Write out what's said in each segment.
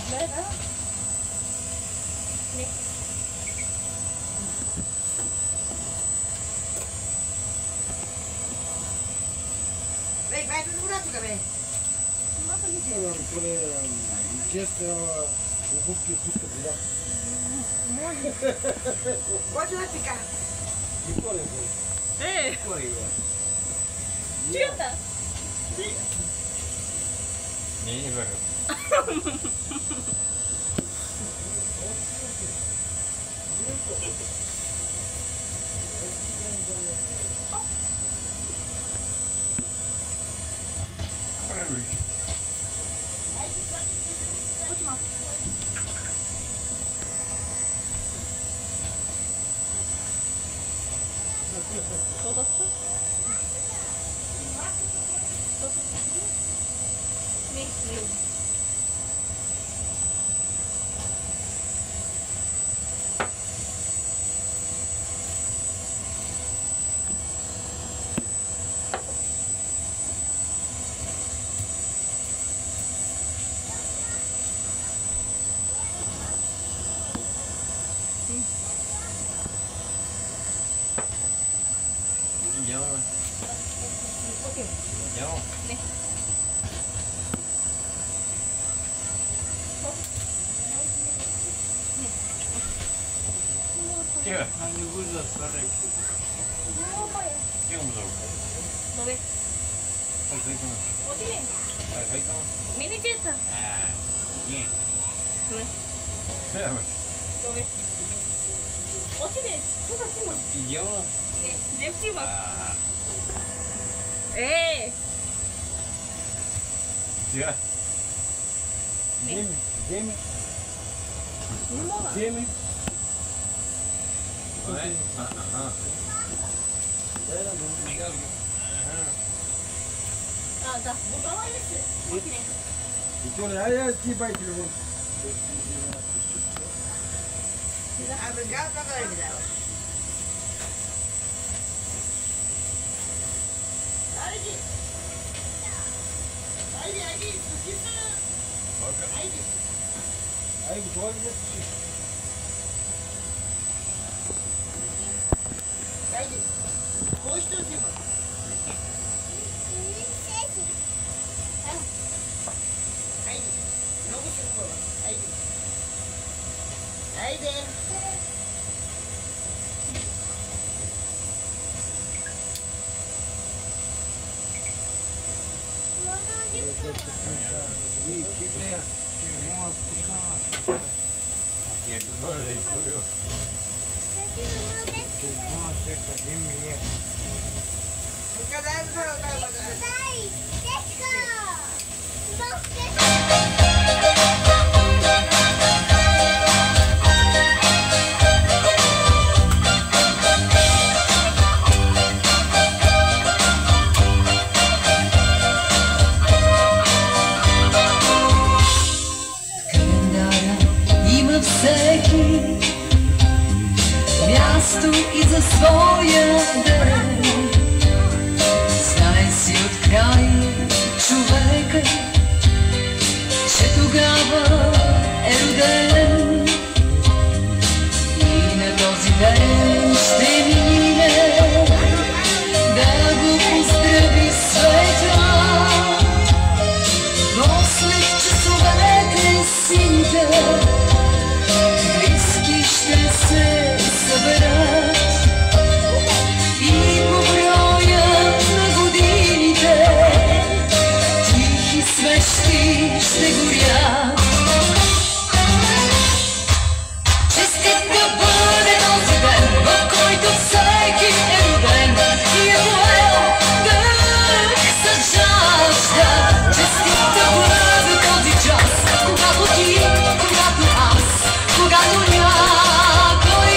Гледа. Не. Beh, vai tutto curato che vai. Ma perché? Con gesto un po' più scoprirà. Quanto la piccare? Di cuore poi. Di cuore io. Ciuta. Не говорю. 쏟았어? 네. Идем. 오케이. Идем. 네. Тихо. Они вызов старые. Тихо, мужик. 너네 Пойдем. 어디? Пойдем. 미니제트. А, нет. 왜? 너네 어떻게? 누가 찍어? Идем. 네. 내 찍어. А, 에이. тихо. Деми. Деми. 얼마나? Деми. Ага. Мигал. 아, 나 뭐가 와있어? 어디네? Виктория, а я тебе телефон. Ah, brigata cosa mi dava? Ай, готови ли сте? Хайде, кой ще взима? Хайде, много се хубава. Хайде. Хайде. Я тоже курю. Ну, когда я взяла, когда я Има всеки място и за своя ден. Знае си от край човека, че тогава е роден. И на този ден ще мине да го поздрави света. Но след часовете сините близки ще се съберат и по броя на годините тихи свещи ще горят. Честит да бъде този ден, в който всеки е роден и е поел дъх с жажда. Честит да бъде този час, когато ти, когато аз, когато някой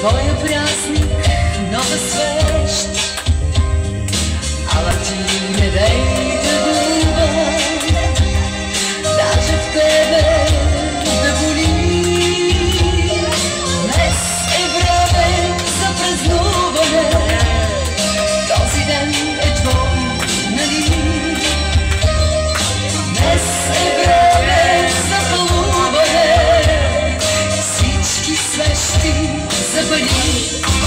твоя празник, нова свещ. Ала ти не дей да губа, даже в тебе да боли. Днес е време за празнуване, този ден е твой, нали? Днес е време за пълуване, всички свещи запали.